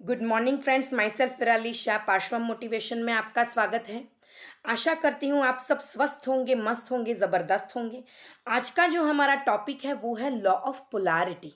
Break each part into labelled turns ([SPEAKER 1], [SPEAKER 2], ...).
[SPEAKER 1] Good morning friends, myself Virali Shah Parshvam motivation में आपका स्वागत है। आशा करती हूँ आप सब स्वस्थ होंगे, मस्त होंगे, ज़बरदस्त होंगे। आज का जो हमारा टॉपिक है वो है लॉ ऑफ पोलैरिटी।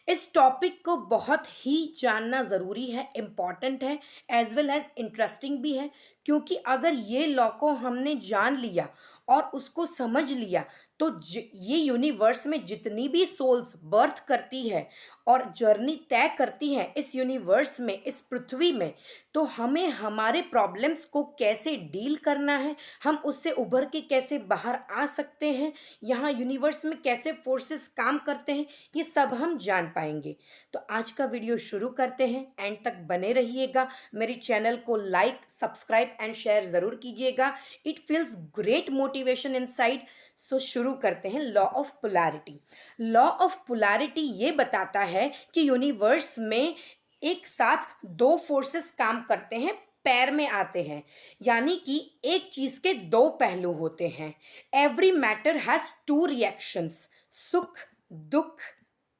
[SPEAKER 1] इस टॉपिक को बहुत ही जानना ज़रूरी है, इम्पॉर्टेंट है, एज वेल एज इंटरेस्टिंग भी है। क्योंकि अगर ये लॉ को हमने जान लिया और उसको समझ लिया तो ये यूनिवर्स में जितनी भी सोल्स बर्थ करती है और जर्नी तय करती हैं इस यूनिवर्स में, इस पृथ्वी में, तो हमें हमारे प्रॉब्लम्स को कैसे डील करना है, हम उससे उभर के कैसे बाहर आ सकते हैं, यहाँ यूनिवर्स में कैसे फोर्सेस काम करते हैं, ये सब हम जान पाएंगे। तो आज का वीडियो शुरू करते हैं, एंड तक बने रहिएगा। मेरी चैनल को लाइक, सब्सक्राइब एंड शेयर ज़रूर कीजिएगा। It feels great motivation inside. So शुरू करते हैं। Law of polarity. Law of polarity ये बताता है कि यूनिवर्स में एक साथ दो फोर्सेस काम करते हैं, पैर में आते हैं, यानी कि एक चीज के दो पहलू होते हैं। Every matter has two reactions, सुख, दुख,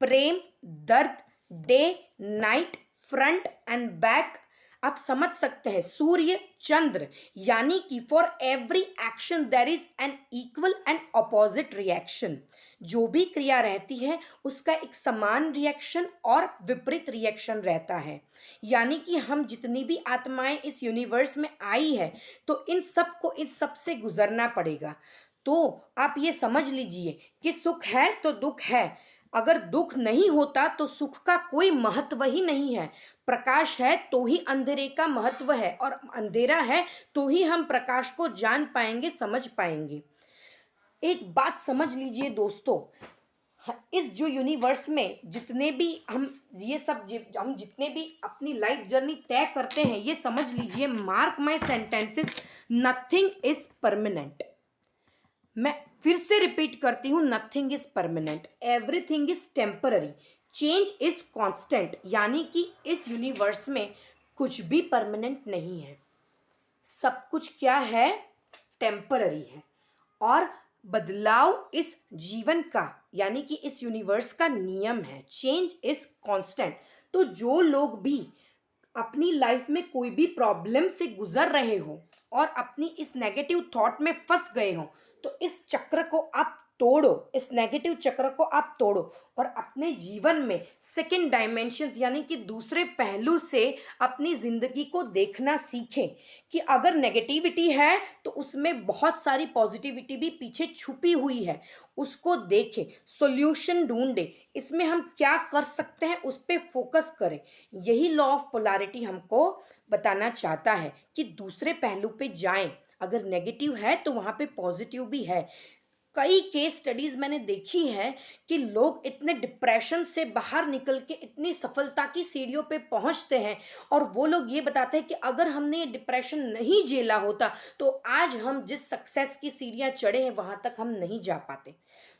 [SPEAKER 1] प्रेम, दर्द, day, night, front and back. आप समझ सकते हैं, सूर्य, चंद्र, यानी कि for every action there is an equal and opposite reaction. जो भी क्रिया रहती है उसका एक समान रिएक्शन और विपरीत रिएक्शन रहता है। यानी कि हम जितनी भी आत्माएं इस यूनिवर्स में आई है तो इन सब को इन सब से गुजरना पड़ेगा। तो आप ये समझ लीजिए कि सुख है तो दुख है। अगर दुख नहीं होता तो सुख का कोई महत्व ही नहीं है। प्रकाश है तो ही अंधेरे का महत्व है, और अंधेरा है तो ही हम प्रकाश को जान पाएंगे, समझ पाएंगे। एक बात समझ लीजिए दोस्तों, इस जो यूनिवर्स में जितने भी हम हम जितने भी अपनी लाइफ जर्नी तय करते हैं, ये समझ लीजिए, mark my sentences, nothing is permanent. मैं फिर से रिपीट करती हूँ, nothing is permanent, everything is temporary, change is constant. यानी कि इस यूनिवर्स में कुछ भी परमानेंट नहीं है, सब कुछ क्या है, टेम्पररी है। और बदलाव इस जीवन का, यानी कि इस यूनिवर्स का नियम है। Change is constant. तो जो लोग भी अपनी लाइफ में कोई भी प्रॉब्लम से गुजर रहे हो और अपनी इस नेगेटिव थॉट में फंस गए हो, तो इस चक्र को आप तोड़ो, इस नेगेटिव चक्र को आप तोड़ो और अपने जीवन में सेकंड डायमेंशन, यानी कि दूसरे पहलू से अपनी ज़िंदगी को देखना सीखें कि अगर नेगेटिविटी है तो उसमें बहुत सारी पॉजिटिविटी भी पीछे छुपी हुई है। उसको देखें, सॉल्यूशन ढूंढें, इसमें हम क्या कर सकते हैं उस पर फोकस करें। यही लॉ ऑफ पोलैरिटी हमको बताना चाहता है कि दूसरे पहलू पे जाएं। अगर नेगेटिव है तो वहाँ पे पॉजिटिव भी है। कई केस स्टडीज़ मैंने देखी है कि लोग इतने डिप्रेशन से बाहर निकल के इतनी सफलता की सीढ़ियों पे पहुंचते हैं, और वो लोग ये बताते हैं कि अगर हमने ये डिप्रेशन नहीं झेला होता तो आज हम जिस सक्सेस की सीढ़ियाँ चढ़े हैं वहाँ तक हम नहीं जा पाते।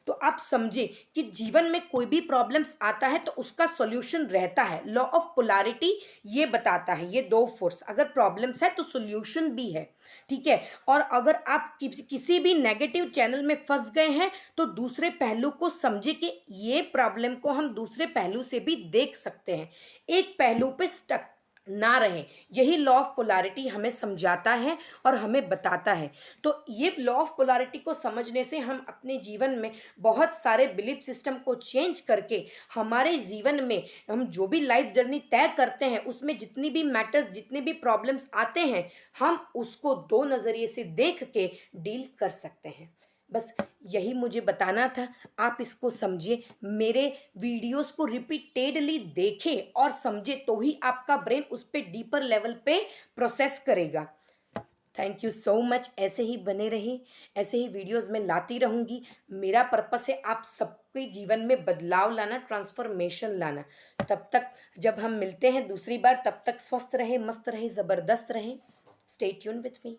[SPEAKER 1] तो आप समझे कि जीवन में कोई भी प्रॉब्लम्स आता है तो उसका सॉल्यूशन रहता है। लॉ ऑफ पोलैरिटी ये बताता है, ये दो फोर्स, अगर प्रॉब्लम्स है तो सॉल्यूशन भी है, ठीक है। और अगर आप किसी भी नेगेटिव चैनल में फंस गए हैं तो दूसरे पहलू को समझे कि ये प्रॉब्लम को हम दूसरे पहलू से भी देख सकते हैं, एक पहलू पे स्टक ना रहे। यही लॉ ऑफ पोलैरिटी हमें समझाता है और हमें बताता है। तो ये लॉ ऑफ पोलैरिटी को समझने से हम अपने जीवन में बहुत सारे बिलीफ सिस्टम को चेंज करके हमारे जीवन में हम जो भी लाइफ जर्नी तय करते हैं उसमें जितनी भी मैटर्स, जितने भी प्रॉब्लम्स आते हैं, हम उसको दो नज़रिए से देख के डील कर सकते हैं। बस यही मुझे बताना था। आप इसको समझिए, मेरे वीडियोस को रिपीटेडली देखें और समझे तो ही आपका ब्रेन उस पर डीपर लेवल पे प्रोसेस करेगा। Thank you so much. ऐसे ही बने रहें, ऐसे ही वीडियोस में लाती रहूँगी। मेरा पर्पस है आप सबके जीवन में बदलाव लाना, ट्रांसफॉर्मेशन लाना। तब तक जब हम मिलते हैं दूसरी बार, तब तक स्वस्थ रहे, मस्त रहे, ज़बरदस्त रहे। Stay tune with me.